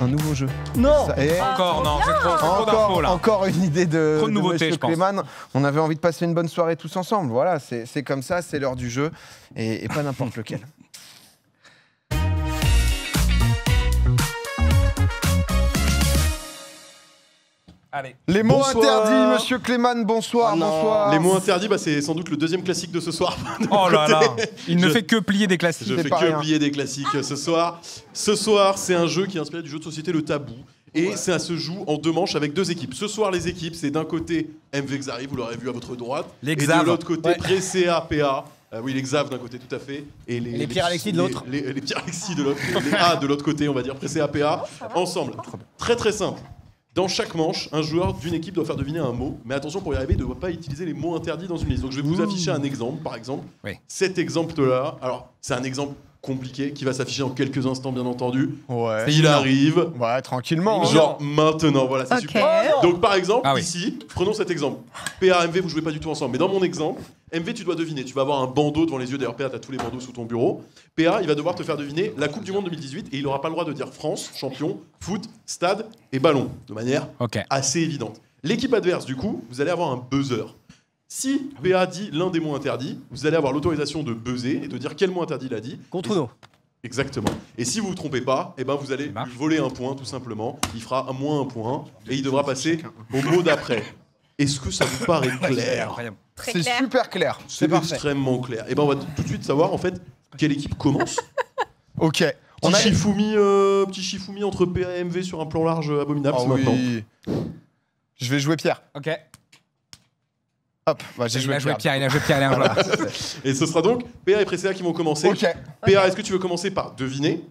un nouveau jeu. Non. Encore, non, c'est trop d'infos là. Encore une idée de nouveautés, Monsieur Clément. On avait envie de passer une bonne soirée tous ensemble. Voilà, c'est comme ça, c'est l'heure du jeu et pas n'importe lequel. Allez. Les mots Bonsoir. interdits, Monsieur Clément, bonsoir, bonsoir. Les mots interdits, bah, c'est sans doute le deuxième classique de ce soir. Oh là là, il ne fait que plier des classiques. Je fais que plier des classiques ce soir. Ce soir, c'est un jeu qui est inspiré du jeu de société Le Tabou. Et ça se joue en 2 manches avec 2 équipes. Ce soir, les équipes, c'est d'un côté MV Xari, vous l'aurez vu à votre droite. Les et Xav. de l'autre côté, Pré-CA, PA. Oui, les Xav d'un côté, tout à fait. Et les Pierre-Alexis de l'autre. Les Pierre-Alexis de l'autre. Les A de l'autre côté, on va dire. Pré-CA, PA. Ensemble. Très très simple. Dans chaque manche, un joueur d'une équipe doit faire deviner un mot, mais attention, pour y arriver, il ne doit pas utiliser les mots interdits dans une liste. Donc je vais vous afficher un exemple, par exemple. Oui. Cet exemple-là, alors c'est un exemple compliqué qui va s'afficher dans quelques instants, bien entendu. Ouais. Il arrive. Ouais, tranquillement. hein. Genre maintenant, voilà, c'est super. Donc par exemple, oui. ici, prenons cet exemple. PA, MV, vous jouez pas du tout ensemble, mais dans mon exemple, MV, tu dois deviner. Tu vas avoir un bandeau devant les yeux. D'ailleurs, PA, t'as tous les bandeaux sous ton bureau. PA, il va devoir te faire deviner la Coupe du Monde 2018 et il aura pas le droit de dire France, champion, foot, stade et ballon, de manière assez évidente. L'équipe adverse, du coup, vous allez avoir un buzzer. Si PA dit l'un des mots interdits, vous allez avoir l'autorisation de buzzer et de dire quel mot interdit il a dit. Contre nous. Exactement. Et si vous vous trompez pas, eh ben vous allez lui voler un point tout simplement. Il fera moins un point et il devra passer au mot d'après. Est-ce que ça vous paraît clair? C'est super clair. C'est extrêmement clair. Et ben on va tout de suite savoir en fait quelle équipe commence. Ok. Petit Shifumi entre PA et MV sur un plan large abominable. Oh, maintenant. oui. Je vais jouer Pierre. Ok. Hop, bah, j'ai Il joué a joué Pierre. Pierre, il a joué Pierre, allez, voilà. Et ce sera donc PA et Pré-CA qui vont commencer. Ok. PA, est-ce que tu veux commencer par deviner?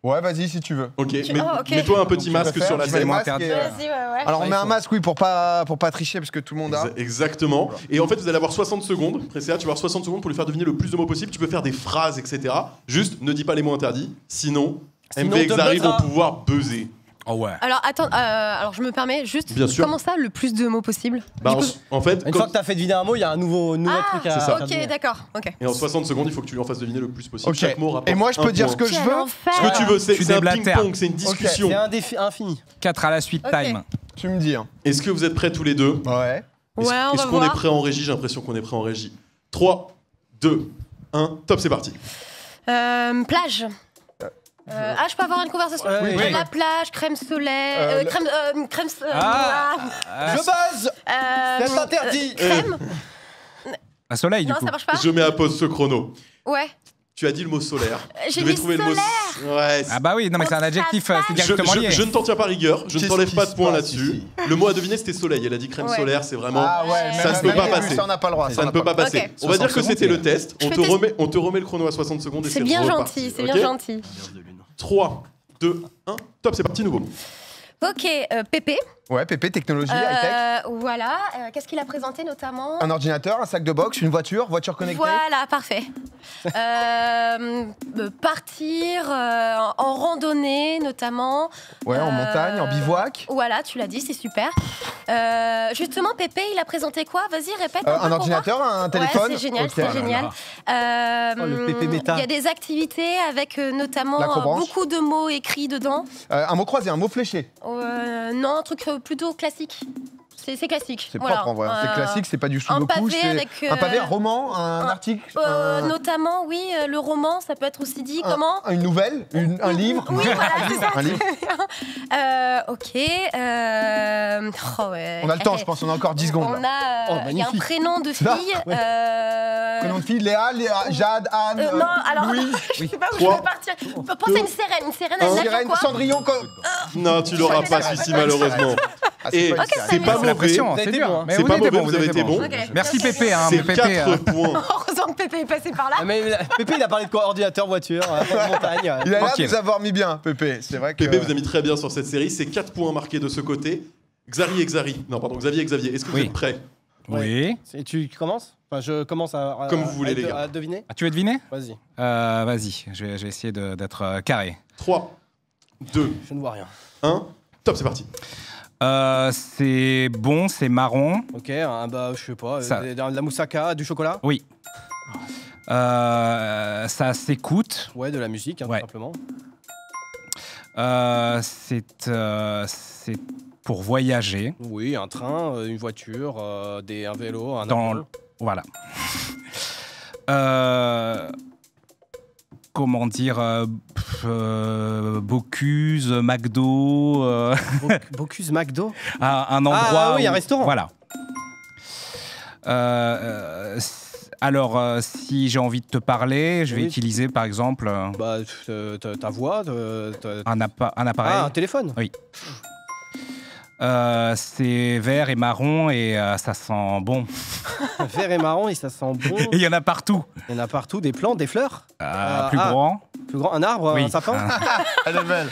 Ouais, vas-y si tu veux. Ok. ok. Mets-toi un petit Tu masque préfères, sur la je mets le scène. masque interdit. et, Vas-y, ouais. Alors on met un masque, oui, pour pas tricher parce que tout le monde a. Exactement. Et en fait, vous allez avoir 60 secondes. Pré-CA, tu vas avoir 60 secondes pour lui faire deviner le plus de mots possible. Tu peux faire des phrases, etc. Juste, ne dis pas les mots interdits. Sinon MV et Xari vont pouvoir buzzer. Oh ouais. Alors attends, alors je me permets juste. Bien sûr. Comment ça, le plus de mots possible? Bah, en fait, Une fois que t'as fait deviner un mot, il y a un nouveau truc à C'est ça. faire Ok, deviner. d'accord. Ok. et en 60 secondes, il faut que tu lui en fasses deviner le plus possible. Ok. Chaque mot rapporte Et moi je un peux dire point. ce que je Quel veux. enfer. Ce que tu veux, c'est Tu un déblatères. ping-pong, c'est une discussion. C'est infini. 4 à la suite, Ok. time. Tu me dis. Hein. Est-ce que vous êtes prêts tous les deux? Ouais. Ouais, on va Est-ce qu'on est voir. prêts en régie? J'ai l'impression qu'on est prêts en régie. 3, 2, 1, top, c'est parti. Plage. Je peux avoir une conversation. Oui. La plage, crème soleil, crème. Je buzz. C'est interdit. Crème. Un soleil, du Non, coup. ça marche pas. Je mets à pause ce chrono. Ouais. Tu as dit le mot solaire. J'ai Je vais mis trouver le mot. Ouais. Ah bah oui, non mais c'est un adjectif, c'est Je, directement lié. je ne t'en tiens pas rigueur, je ne Qu'est-ce t'enlève qui pas se de point passe là-dessus. ici Le mot à deviner c'était soleil, elle a dit crème Ouais. solaire, c'est vraiment. Ah ouais, Ça ne peut pas passer. Ça on n'a pas le droit. Ça ne peut pas passer. Ok. On va dire que 60 c'était le secondes, test. Je fais On te remet le chrono à 60 secondes et C'est bien reparti, gentil, c'est ok bien gentil. 3, 2, 1, top, c'est parti, nouveau. Ok, Pépé. Ouais, Pépé, technologie, high-tech. Voilà. Qu'est-ce qu'il a présenté notamment? Un ordinateur, un sac de boxe, une voiture connectée. Voilà, parfait. Partir en randonnée notamment. Ouais, en montagne, en bivouac. Voilà, tu l'as dit, c'est super. Justement, Pépé, il a présenté quoi? Vas-y, répète. Un peu pour ordinateur, un téléphone. Ouais, c'est génial, Ok. c'est génial. le Pépé méta. Il y a des activités avec notamment L'acrobranche. beaucoup de mots écrits dedans. Un mot croisé, un mot fléché. Non, un truc plutôt classique. C'est classique. C'est voilà. propre en vrai. C'est classique, c'est pas du un sudoku. pavé C'est avec, un pavé, un roman, un article. Notamment, oui, le roman, ça peut être aussi dit comment? Une nouvelle, un livre. Oui, voilà, c'est ça. Un livre. Ok. Oh, ouais. On a le temps, je pense, on a encore 10 secondes. On là. a, il y a un magnifique. prénom de Là, fille. Prénom de fille, Léa, Jade, Anne, Non, alors, Louise, je sais pas où je vais partir. Pense à une sirène. Une sirène, elle nage Sirène, en quoi? Cendrillon. Non, tu l'auras pas celui-ci malheureusement. Ah, Et pas une sirène. c'est pas C'est la mauvais. pression, Vous avez c'est été dur. bon, hein. Mais C'est vous pas avez été mauvais, bon, vous avez été bon. Ok. Merci Pépé, hein, mais C'est Pépé. 4 points. Heureusement que Pépé est passé par là. Ah, mais Pépé, il a parlé de quoi? Ordinateur, voiture, montagne. Il a l'air de Tranquille. nous avoir mis bien, Pépé. C'est vrai que. Pépé vous a mis très bien sur cette série. C'est 4 points marqués de ce côté. Xari et Xari. Non, pardon, Xavier et Xavier. Est-ce que vous Oui. êtes prêts? Oui. Et tu commences? Enfin, je commence à. Comme vous voulez, les gars. À deviner? Ah, tu veux deviner? Vas-y, Vas-y, je vais essayer d'être carré. 3, 2, je ne vois rien. 1. Top, c'est parti. C'est bon, c'est marron. Ok, bah, je sais pas. Ça. De la moussaka, du chocolat? Oui. Ça s'écoute. Ouais, de la musique, hein, Ouais. tout simplement. C'est pour voyager. Oui, un train, une voiture, un vélo, un Dans avion. Voilà. Comment dire Bocuse, McDo, Bocuse McDo. un endroit. oui, un restaurant. Voilà. Alors, si j'ai envie de te parler, je vais Oui. utiliser par exemple Bah, ta voix, un appareil. un téléphone. C'est vert et marron et ça sent bon. Vert et marron et ça sent bon. Et il y en a partout. Il y en a partout, des plantes, des fleurs. Plus grand. Plus grand, un arbre, Oui. un sapin. Elle est belle.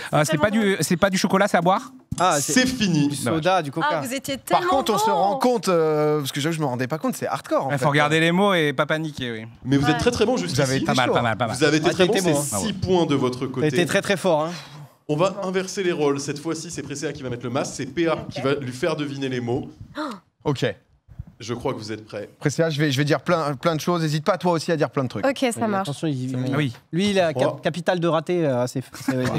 C'est pas du chocolat, c'est à boire. C'est fini. du soda, du coca. Ah, vous étiez tellement Par contre, on se bon. rend compte, parce que j'avoue, je me rendais pas compte, c'est hardcore. En Il fait. faut regarder les mots et pas paniquer, oui. Mais vous Ouais. êtes très très bon Vous avez jusqu'ici. été Pas mal, chaud. pas mal, pas mal. Vous avez été Ah, très t'as bon, été c'est bon, hein. 6 points de votre T'as côté. été très très fort. Hein. On va inverser les rôles. Cette fois-ci, c'est Presséa qui va mettre le masque. C'est PA qui va lui faire deviner les mots. Ok. Je crois que vous êtes prêts. Presséa, je vais dire plein de choses. N'hésite pas, toi aussi, à dire plein de trucs. Ok, ça marche. Attention, Oui. Lui, il a Trois. capital de raté assez élevé.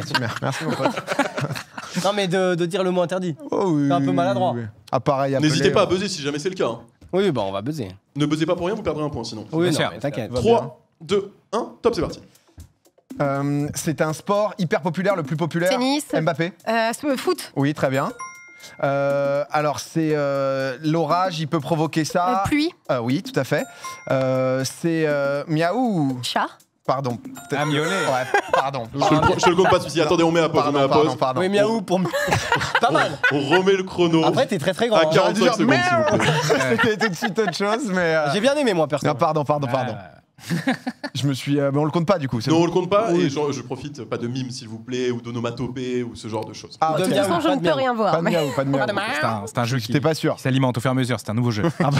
Merci, mon pote. Non, mais de dire le mot interdit. Oh, oui, C'est un peu maladroit. oui. Appareil appelé, N'hésitez pas à buzzer si jamais c'est le cas. Hein. Oui, bah on va buzzer. Ne buzzez pas pour rien, vous perdrez un point sinon. Oui, Bien non, sûr. mais t'inquiète. 3, 2, 1, top, c'est parti. C'est un sport hyper populaire, le plus populaire. Tennis. Mbappé. Foot. Oui, très bien. Alors, c'est l'orage, il peut provoquer ça. Pluie. Oui, tout à fait. C'est miaou. Chat. Pardon. Ah, miauler. Ouais, pardon. Je te le compte pas de soucis. Attendez, on met à pause. On met à pause. Pardon. Oui, miaou pour. Pas mal. On remet le chrono Après, t'es très très grand. à hein. 45 secondes, s'il vous plaît. C'était tout de suite autre chose, mais. J'ai bien aimé, moi, perso. Non, pardon. Je me suis. Mais on le compte pas du coup. c'est Non, bon. on le compte pas. Oui. Et je profite, pas de mime, s'il vous plaît, ou d'onomatopée, ou ce genre de choses. Ah, De ok. De toute façon, je pas ne de peux miaou. rien voir. Pas de mais- miaou, pas de miaou. C'est un jeu qui J'étais pas sûr. s'alimente au fur et à mesure, c'est un nouveau jeu. Ah, bah,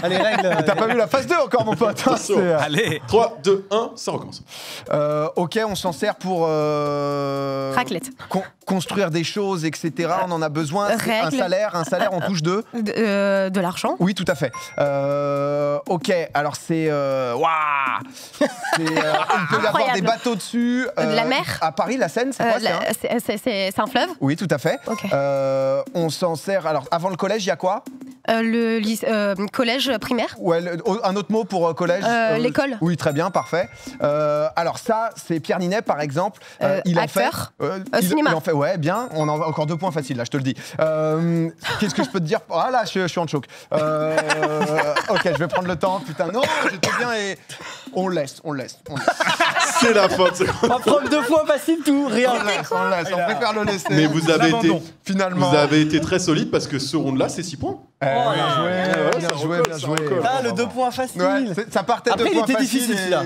Allez, règle. T'as pas vu la phase 2 encore, mon pote hein, Attention. c'est, Allez. 3, 2, 1, ça recommence. Ok, on s'en sert pour Raclette. construire des choses, etc. On en a besoin. C'est un Règle. salaire, on touche de. De l'argent. Oui, tout à fait. Ok, alors c'est. Waouh Il peut y avoir Incroyable. des bateaux dessus. De la mer. À Paris, la Seine, c'est quoi C'est un fleuve. Oui, tout à fait. Ok. On s'en sert. Alors, avant le collège, il y a quoi Collège primaire. Ouais, un autre mot pour collège L'école. Oui, très bien, parfait. Alors, ça, c'est Pierre Ninet, par exemple. Il en fait. Acteur. Cinéma. Il en fait, ouais, bien. On a encore 2 points faciles, là, je te le dis. Qu'est-ce que je peux te dire? Ah, là, je suis en choc. Ok, je vais prendre le temps. Putain, non, j'étais bien et. On laisse. C'est la faute. On va prendre 2 fois facile tout, rien. On préfère le laisser. Mais vous avez été, Finalement. vous avez été très solide parce que ce round-là, c'est 6 points. Bien là. joué, Ouais, bien ça joué, recolle, bien ça joué. recolle. Ah, le 2 points facile. Ouais, ça partait Après, de il points était faciles difficile, et- celui-là.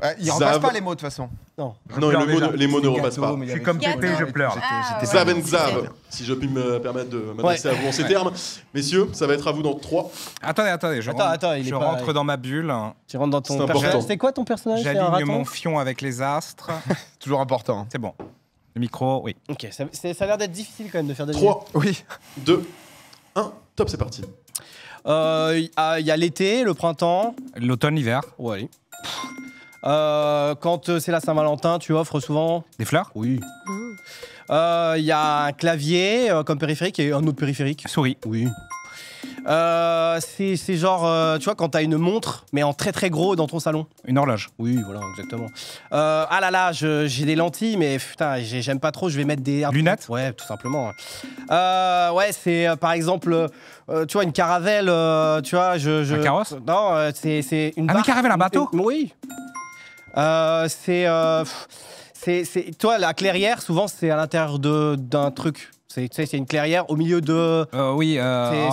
Ouais, il Zav. repasse pas les mots de toute façon. Non. Non, pleure les déjà. mots ne repassent pas. Je suis comme Gâteau. Pépé, je pleure. Ah, j'étais ouais. Zav and Zav, si je puis me permettre de m'adresser à vous en ces termes. Messieurs, ça va être à vous dans 3. Attendez, Attends, il est je pas- rentre dans ma bulle. Tu rentres dans ton C'est personnage. important. C'était quoi ton personnage? C'est un J'aligne raton. mon fion avec les astres. Toujours important. C'est bon. Le micro, oui. Ok, ça a l'air d'être difficile quand même de faire des 3, Oui. 2, 1, top, c'est parti. Il y a l'été, le printemps. L'automne, l'hiver. Ouais. Quand c'est la Saint-Valentin, tu offres souvent. Des fleurs. Oui. Il y a un clavier comme périphérique et un autre périphérique. Souris. Oui. C'est genre, tu vois, quand t'as une montre, mais en très très gros dans ton salon. Une horloge. Oui, voilà, exactement. Ah là là, j'ai des lentilles, mais putain, j'aime pas trop, je vais mettre des... Lunettes. Ouais, tout simplement. Ouais, c'est par exemple, tu vois, une caravelle, tu vois, Un carrosse. Non, c'est une Ah, une barque. caravelle, un bateau. Oui. Toi, la clairière, souvent, c'est à l'intérieur d'un truc. Tu sais, c'est une clairière au milieu de... Oui. C'est-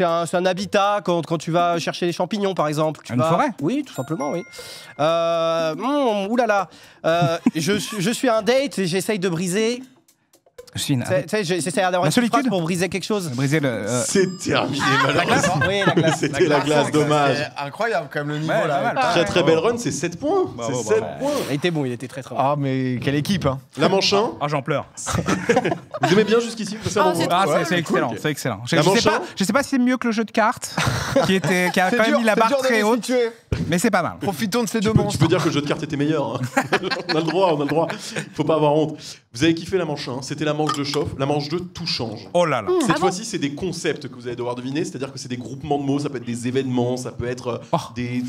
Oh, C'est un habitat quand tu vas chercher des champignons, par exemple. Une forêt. Oui, tout simplement, oui. Oulala. Je suis à un date et j'essaye de briser. je suis une. Tu sais, j'essaie d'avoir La une petite phrase solitude. pour briser quelque chose. Briser le. C'est terminé, malheureusement. Oui, la glace. C'était la glace, dommage. C'est incroyable quand même le niveau Ouais, là. pas mal. Très très belle run, c'est 7 points. Bravo, C'est 7 bravo. points. Il était bon, il était très très bon. Ah mais quelle équipe hein. La manche 1, Oh, j'en pleure. vous aimez bien jusqu'ici? Vous passez un Ah, bon c'est moment Ah, Ouais, c'est excellent, cool. c'est excellent. La manche un. Je sais pas si c'est mieux que le jeu de cartes, qui a C'est quand même dur, mis la c'est barre dur de très les haute. situer. Mais c'est pas mal. Profitons de ces Tu deux peux monstres. dire que le jeu de cartes était meilleur. Hein. On a le droit. Faut pas avoir honte. Vous avez kiffé la manche 1, c'était la manche de chauffe. La manche 2, tout change. Oh là là. Cette fois-ci, c'est des concepts que vous allez devoir deviner, c'est-à-dire que c'est des groupements de mots, ça peut être des événements, ça peut être des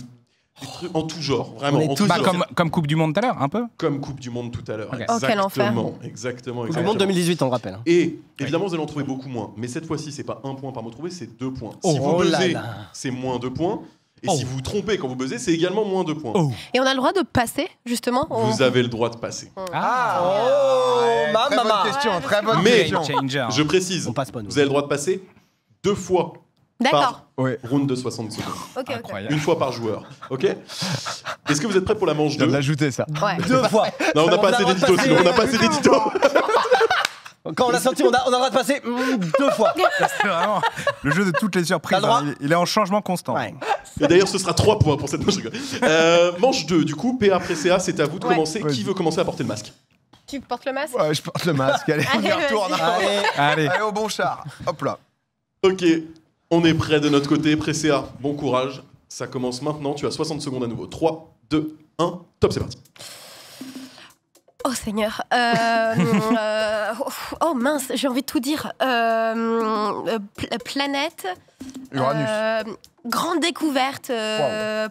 trucs en tout genre, vraiment. On est en tous tout Bah, genre. comme Coupe du Monde tout à l'heure, un peu. Comme Coupe du Monde tout à l'heure. Ok. Oh, quel enfer. Exactement. Coupe du monde 2018, on le rappelle. Et évidemment, vous allez en trouver beaucoup moins. Mais cette fois-ci, c'est pas 1 point par mot trouvé, c'est 2 points. Oh. Si vous Oh là buzzez, là. c'est moins 2 points. Et Oh. si vous vous trompez quand vous buzzez, c'est également moins 2 points. Oh. Et on a le droit de passer, justement. Vous avez le droit de passer. Ah. Ouais, ma très maman. bonne question, très bonne Mais- question. Changer. Je précise, On passe pas, nous. vous avez le droit de passer 2 fois D'accord. par Ouais. round de 60 secondes. Ok, ok. Incroyable. Une fois par joueur. Ok. Est-ce que vous êtes prêts pour la manche Je viens 2? de l'ajouter, ça. Ouais. 2 fois. Non, on n'a On pas a assez le droit de d'édito, passer. sinon on n'a pas assez d'édito. Quand on l'a sorti, on a le droit de passer 2 fois. C'est vraiment le jeu de toutes les surprises. T'as le droit. Hein. Il est en changement constant. Ouais. Et d'ailleurs, ce sera 3 points pour cette manche. Manche 2, du coup, PA après CA, c'est à vous de Ouais. commencer. Vas-y. Qui veut commencer à porter le masque? Tu portes le masque? Ouais, je porte le masque. Allez, on y Allez, retourne. vas-y. Allez. Allez. Allez, au bon char. Hop là. Ok, on est prêt de notre côté. Pré-CA, bon courage. Ça commence maintenant. Tu as 60 secondes à nouveau. 3, 2, 1, top, c'est parti. Oh Seigneur. Oh mince, j'ai envie de tout dire. Planète. Uranus. Grande découverte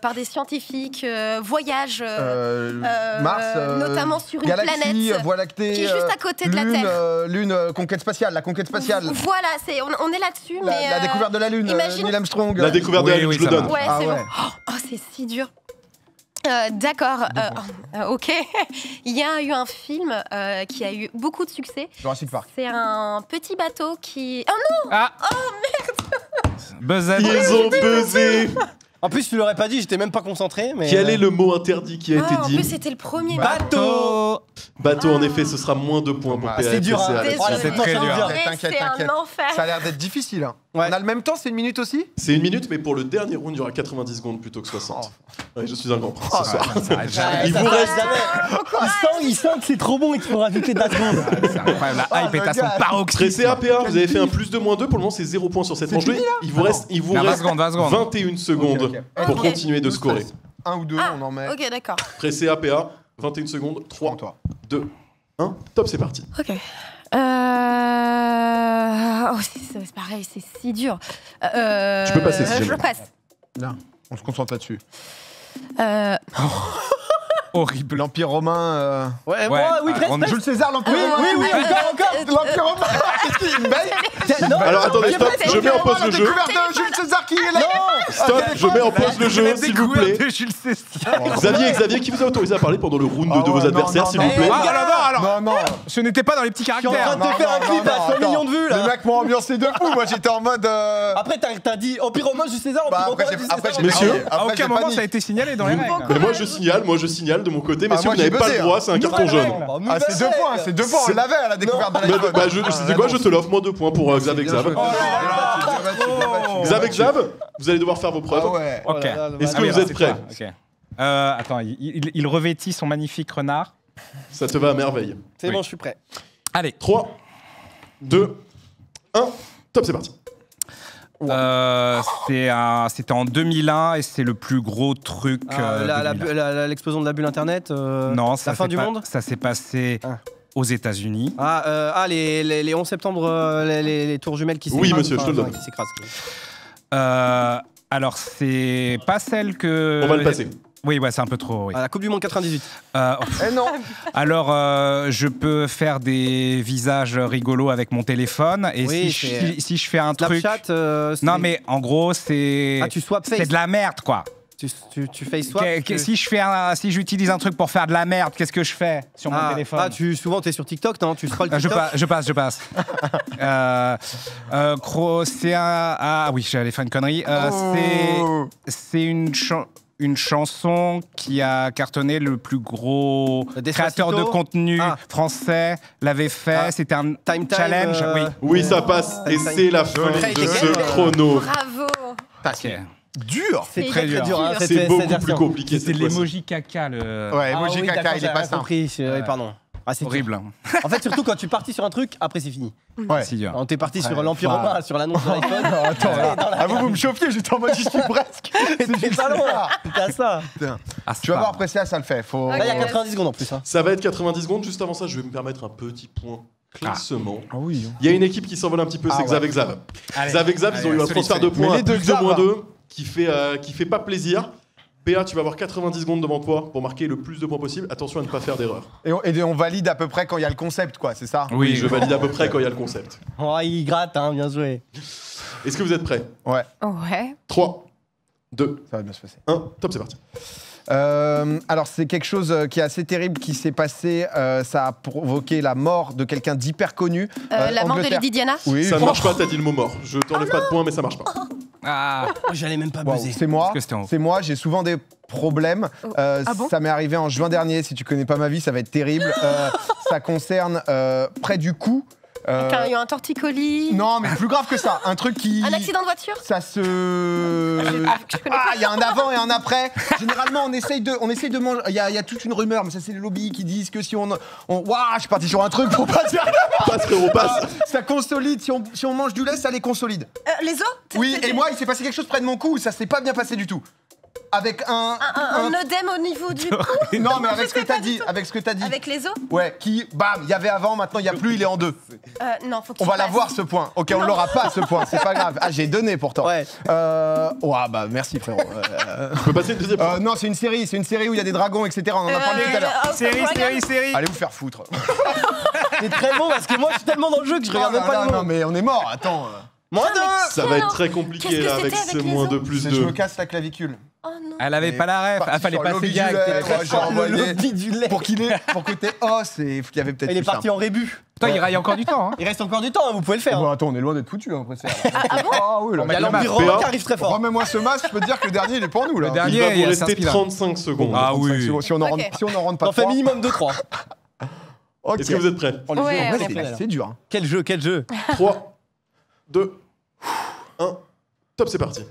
par des scientifiques. Voyage. Mars. Notamment sur une Galaxie, planète Voie lactée. qui est juste à côté de la Lune, Terre. Lune, conquête spatiale. La conquête spatiale. Voilà, on est là-dessus. mais La découverte de la Lune. imagine- Neil Armstrong. La découverte de la Oui, Lune, oui, je le ça donne. va. Ouais, Ah c'est ouais. bon. Oh, c'est si dur. D'accord. Ok. Il y a eu un film qui a eu beaucoup de succès. Jurassic Park. C'est un petit bateau qui. Oh non. Ah. Oh merde. Buzzer. Ils ont buzzé. En plus, tu l'aurais pas dit, j'étais même pas concentré. Mais Quel est le mot interdit qui a été Ah, en dit? plus, c'était le premier. Bateau. Bateau, en effet, ce sera moins 2 points pour Ah, PA. c'est dur, hein. Alexis. Oh, là, Désolée. c'est très dur. En vrai, T'inquiète, c'est t'inquiète. un enfer. Ça a l'air d'être difficile. Hein. Ouais. On a le même temps, c'est une minute aussi. C'est 1 minute, mais pour le dernier round, il y aura 90 secondes plutôt que 60. Ouais, je suis un grand prince ce soir. Ça arrête jamais. Il ça vous s'arrête reste- jamais. Il sent que c'est trop bon et qu'il faut rajouter de la seconde. C'est incroyable. La hype le est à son gars. paroxysme. Pressé APA, vous avez fait un plus 2 moins 2. Pour le moment, c'est 0 points sur cette C'est manche. fini, là Il vous reste, il vous Non, 20 reste secondes, 20 secondes. 21 secondes Ok, ok. pour Ok. continuer de 12, scorer. 13. Un ou deux, on en met. Ok, d'accord. Pressé APA, 21 secondes. 3, Toi. 2, 1. Top, c'est parti. Ok. Oh, c'est pareil, c'est si dur. Tu peux passer, si Je jamais. passe. Là, on se concentre là-dessus. Horrible. L'Empire romain. Ouais, Ouais, oui, presque. on- Jules César, l'Empire romain. Oui, encore. L'Empire romain. Qu'est-ce qu'il me baille Non, Alors attendez, mais stop, c'est je mets en pause La le jeu. découverte de Jules César qui est là. Stop, je mets en pause le jeu, s'il vous plaît. De Jules César. Xavier, qui vous a autorisé à parler pendant le round Ah de vos ouais, adversaires, non, s'il non, vous plaît? non. Ah, alors, Non, non. ce n'était pas dans les petits suis en caractères. train de faire un clip à 100 millions de vues, là. Le mec m'a ambiancé de fou. Moi, j'étais en mode. Après, t'as dit Empire romain, Jules César, Bah, Empire après, romain, j'ai- Jules après, César. j'ai Messieurs, paniqué. À Après, aucun j'ai moment paniqué. ça a été signalé dans les règles. Mais moi je signale de mon côté, messieurs, moi, vous n'avez j'ai pas buzzé, le droit, hein. c'est un carton Nouvelle jaune. règle. Ah, Nouvelle c'est 2 points, règle. c'est 2 points. On l'avait à la découverte de Bah, l'iPhone. bah, tu sais quoi, je te l'offre, moins 2 points pour Xav et Xav. Xav et Xav, vous allez devoir faire vos preuves. Ah ouais. Ok. Oh là là, Est-ce que allez, vous êtes c'est prêts? toi. Ok. Attends, il revêtit son magnifique renard. Ça te va à merveille. C'est bon, je suis prêt. Allez. 3, 2, 1, top, c'est parti. C'était en 2001 et c'est le plus gros truc. de 2001. L'explosion de la bulle internet. Non, ça la fin s'est du monde. Ça s'est passé Ah. aux États-Unis. Les 11 septembre, les tours jumelles qui Oui, s'écrasent. monsieur, je te le donne. Qui s'écrasent. Alors, c'est pas celle que. On va le passer. Oui, ouais, c'est un peu trop. Oui. La Coupe du Monde 98. Eh non. Alors, je peux faire des visages rigolos avec mon téléphone et Oui, si je fais un truc. Snapchat. Non, mais en gros, c'est. Ah, tu swap face. C'est de la merde, quoi. Tu fais swap. Si j'utilise un truc pour faire de la merde, qu'est-ce que je fais sur mon téléphone? Souvent, t'es sur TikTok, non? Tu scrolls Je TikTok. passe. Ah oui, j'allais faire une connerie. C'est une chanson qui a cartonné. Le plus gros Despacito. créateur de contenu français l'avait fait. C'était un Time challenge. Oui. Oui, ça passe, et c'est la fin Très de bien. ce chrono. Bravo. Ok. Dur. C'est très dur. hein, C'est cette beaucoup plus version. compliqué C'était cette fois-ci. l'emoji caca. Ouais, Ah emoji oui, caca, d'accord, il est j'ai pas rien simple. compris. Oui, pardon. Ah, c'est Horrible. dur. En fait, surtout quand tu partis sur un truc, après c'est fini. Ouais. Si dur. Quand t'es parti sur Ouais, l'Empire enfin- romain, sur l'annonce de l'iPhone. Attends, là. dans la Ah, vous me chauffiez, j'étais en mode j'y suis presque. C'est T'es juste pas loin, ça. t'es à ça. Putain. Ah, Tu vas voir, après ça le fait. Faut... Ok. Là, il y a 90 secondes en plus. Hein. Ça va être 90 secondes. Juste avant ça, je vais me permettre un petit point classement. Ah oui. Il y a une équipe qui s'envole un petit peu, c'est Ah Xav ouais. et Xav. Allez. Xav et Xav, ils ont eu un Allez, transfert de solide. points Mais à les deux plus de Xav, moins hein. 2 qui fait pas plaisir. PA, tu vas avoir 90 secondes devant toi pour marquer le plus de points possible. Attention à ne pas faire d'erreur. Et on valide à peu près quand il y a le concept, quoi, c'est ça? Oui, Je valide à peu près quand il y a le concept. Oh, il gratte, hein, bien joué. Est-ce que vous êtes prêts? Ouais, Ouais. 3, 2, ça va bien se passer. 1, top, c'est parti. Alors c'est quelque chose qui est assez terrible qui s'est passé. Ça a provoqué la mort de quelqu'un d'hyper connu. La mort de Angleterre. Lady Diana. Oui. Ça ne marche pas, t'as dit le mot mort. Je t'enlève pas de points, mais ça marche pas. Ah, Oh, j'allais même pas Wow, buzzer. c'est moi. Parce que c'était en haut. C'est moi. J'ai souvent des problèmes. Ah bon Ça m'est arrivé en juin dernier. Si tu connais pas ma vie, ça va être terrible. Ça concerne près du cou. T'as eu un torticolis. Non, mais plus grave que ça. Un truc qui. Un accident de voiture. Ça se. Je connais Ah, pas. il y a un avant et un après. Généralement, on essaye de manger. Il y a toute une rumeur, mais ça, c'est les lobbies qui disent que si on. Waouh, je suis parti sur un truc pour pas dire. Passe, frérot, passe. Ça consolide. Si on mange du lait, ça les consolide. Les os. Oui, et moi, il s'est passé quelque chose près de mon cou où ça s'est pas bien passé du tout. Avec un. Un œdème au niveau du cou. Non, mais avec ce que C'était pas t'as du dit. tout. Avec ce que t'as dit. Avec les os. Ouais, qui. Bam, il y avait avant, maintenant il y a plus, il est en deux. Non, faut On qu'il va passe. l'avoir ce point. Ok, on l'aura pas ce point, c'est pas grave. Ah, j'ai donné pourtant. Ouais. Ouah, bah merci frérot. Je peux passer une deuxième fois. Non, c'est une série où il y a des dragons, etc. On en a parlé tout à l'heure. série. Allez vous faire foutre. C'est très bon parce que moi, je suis tellement dans le jeu que je regarde même pas le non, nom. mais on est mort, attends. Moins Ça va être très compliqué Qu'est-ce que là, avec c'était ces avec les moins os 2 plus Je 2. me casse la clavicule. Oh non. Elle avait pas la ref. Parti Ah, fallait sur passer lobby du direct. lait, ouais, j'ai envoyé lobby du lait. pour que tes os et qu'il y avait peut-être Il est plus parti simple. en rébut. Toi, il y a encore du temps. Hein. Il reste encore du temps, hein, vous pouvez le faire. Bon, hein. attends, on est loin d'être foutu après ça. Ah oui, là. Il y a le l'Empire masque. romain PA. qui arrive très fort. Remets-moi ce masque, je peux te dire que le dernier il est pour nous là. Le dernier, Il va il y vous a rester Serpilin. 35 secondes. Ah oui. Si on en Ok. rentre pas T'en fais trois. minimum de 3. Ok. Est-ce que vous êtes prêts? Oh, le Ouais, jeu, en vrai, on est c'est prêt. bien, là. C'est dur. Hein. Quel jeu, quel jeu. 3, 2, 1, top, c'est parti.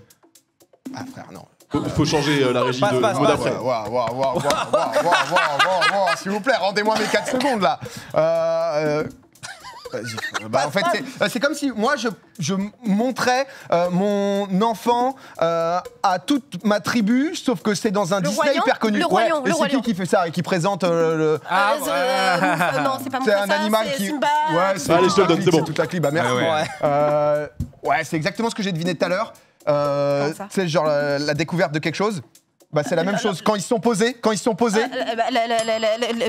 Ah frère, non. Il faut changer la régie Passe, de passe, mot passe. d'après. Waouh, s'il vous plaît, rendez-moi mes 4 secondes là. Bah, en fait, c'est comme si moi je montrais mon enfant à toute ma tribu, sauf que c'est dans un Le Disney royaume hyper connu. Le royaume, et le c'est royaume. qui fait ça et qui présente le. Non, c'est pas C'est un Mufasa, animal c'est qui. Simba. Ouais, c'est Allez, toute je te le la donne, clique, c'est bon. toute la clique. Bah merci. Ouais. Ouais, c'est exactement ce que j'ai deviné tout à l'heure. Comment ça C'est genre la découverte de quelque chose. Bah c'est la même chose. Quand ils se sont posés,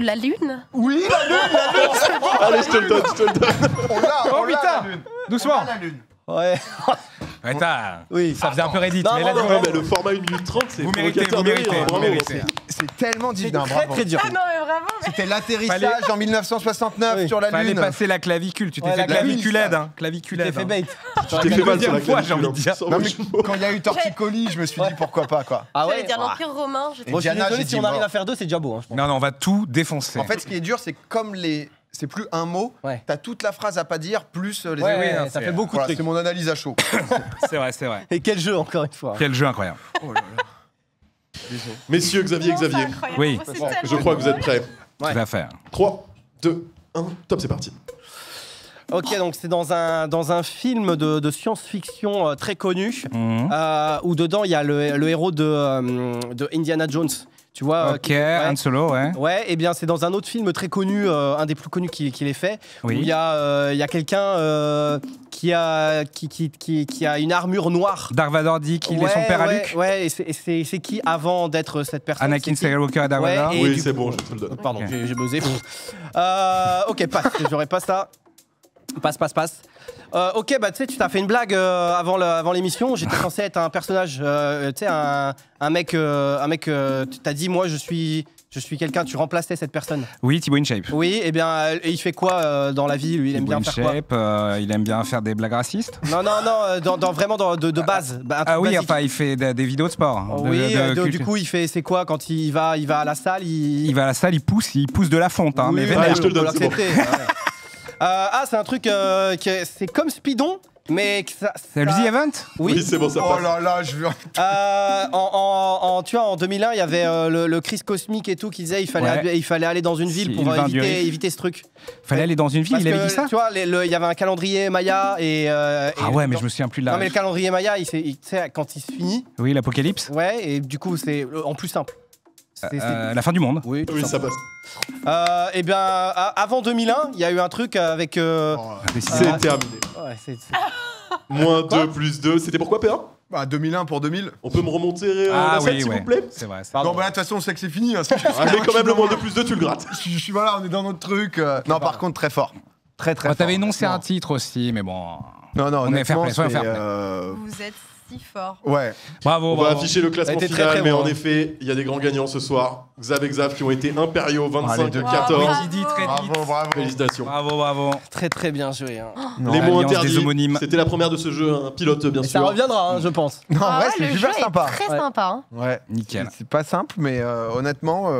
La lune. Oui, la lune, c'est bon. Allez, je te le donne, je te le donne. On l'a, Oh, on l'a, putain. la lune. Doucement. On a la lune. Ouais. Attends. Oui. Ça faisait un peu Reddit. Non, Mais là, bravo, Ouais, mais le format 1 minute 30, c'est Vous méritez, provocateur vous de méritez, rire, vous bravo. méritez. C'est tellement divin, Très bravo. très dur. Ah non, mais vraiment. C'était l'atterrissage en 1969 Oui. sur la Fallait lune. passer la clavicule. Tu t'es Ouais, fait la claviculède. clavicule, Hein. Claviculède. T'es fait hein. bait. Tu t'es fait mal sur la deuxième fois, j'ai clavicule, envie de dire. sans Non, mais aucun mot. quand il y a eu Torticolis, je me suis dit pourquoi pas quoi. Ah J'allais ouais. dire l'Empire romain. j'étais- Bon, je suis Diana, désolé, j'ai si dit on arrive mort. à faire 2, c'est déjà beau. Hein, je pense. Non, non, on va tout défoncer. En fait, ce qui est dur, c'est comme les. C'est plus un mot, Ouais. t'as toute la phrase à pas dire, plus les Ouais, oui, ouais, non, ça c'est- fait beaucoup de Voilà, trucs. c'est mon analyse à chaud. C'est vrai, c'est vrai. Et quel jeu, encore une fois. Quel jeu incroyable. Messieurs, Xavier, Non, c'est Xavier, incroyable. Oui. C'est Bon, tellement je crois que vous êtes prêts. Ouais. Tout à fait. 3, 2, 1, top, c'est parti. Ok, donc c'est dans un film de science-fiction très connu, Mhm. où dedans il y a le héros de Indiana Jones. Tu vois Ok, ouais. Han Solo, ouais. Ouais, et bien c'est dans un autre film très connu, un des plus connus qu'il ait fait, Oui. où il y a quelqu'un qui a une armure noire. Dark Vador dit qu'il est son père à Luke. Ouais, et c'est qui avant d'être cette personne? Anakin C'est qui Skywalker et Dark Ouais, Vador. et Oui, du c'est coup- bon, je te le donne. Pardon, Ok. j'ai buzzé. Ok, passe, j'aurais pas ça. Passe. Ok, bah tu sais, tu t'as fait une blague avant l'émission. J'étais censé être un personnage, tu sais, un mec, tu t'as dit, moi je suis quelqu'un, tu remplaçais cette personne. Oui, Thibaut InShape. Oui, et bien, et il fait quoi dans la vie, lui? Il aime bien faire quoi? InShape, il aime bien faire des blagues racistes. Non, vraiment de base. Bah, un truc Ah oui, basique. enfin, il fait des vidéos de sport. Oui, du culture. coup, c'est quoi quand il va à la salle? Il va à la salle, il pousse de la fonte, hein, Oui, mais oui, vénère. Allez, je te le on peut donne, c'est bon. l'accepter. C'est un truc c'est comme Speedon, Mais que ça. C'est le The Event? Oui. c'est bon, ça Oh passe. là là, je veux. Tu vois, en 2001, il y avait le crise cosmique et tout qui disait il fallait aller dans une ville pour Sylvain Durif. éviter ce truc. Fallait aller dans une ville, Parce il avait que, dit ça? Tu vois, il y avait un calendrier Maya et. Ah ouais, mais je me souviens plus de Non, mais la. le calendrier Maya, tu sais, quand il se finit, Oui, l'Apocalypse. ouais, et du coup, c'est en plus simple. La fin du monde. Oui, tout Oui, simple. ça passe. Eh bien, avant 2001, il y a eu un truc avec. C'est terminé. Ouais, Moins 2 plus 2. C'était pourquoi, PA? Bah, 2001 pour 2000. On peut me remonter Ah la scène, oui, s'il ouais. vous plaît? C'est vrai. Pardon. Non, bah là, de toute façon, on sait que c'est fini. Hein, Ah, mais quand même, le moins 2 plus 2, tu le grattes. Voilà, on est dans notre truc. Non, par contre, très fort. Très fort. T'avais énoncé un honnêtement. titre aussi, mais bon. Non, On est fair honnêtement, play, soyons c'est, fair play. Vous êtes si fort. Ouais. Bravo, On va bravo. afficher le classement Ça a été final, très, très mais bon, en hein. effet, il y a des grands gagnants ce soir. Xav et Xav qui ont été impériaux, 25 deux. et 14. Bravo. Dit très vite. Bravo. Félicitations. Bravo. très très bien joué. Hein. Les mots Alliance interdits. des homonymes. C'était la première de ce jeu, un pilote bien Et sûr. ça reviendra, hein, je pense. Non, en vrai, c'est le super jeu sympa. est très Ouais. sympa. Hein. Ouais. Nickel. C'est pas simple, mais honnêtement.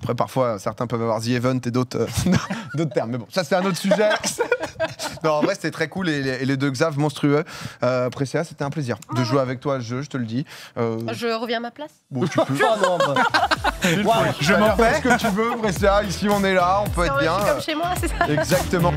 Après, parfois, certains peuvent avoir The Event et d'autres d'autres termes. Mais bon, ça, c'est un autre sujet. Non, en vrai, c'était très cool et les deux Xav monstrueux. Précia, c'était un plaisir de jouer avec toi à ce jeu, je te le dis. Je reviens à ma place. Bon, tu peux. Ah non, bah. Je m'en fais ce que tu veux, Précia. Ici, on est là, on peut être Je bien. suis comme chez moi, c'est ça. Exactement.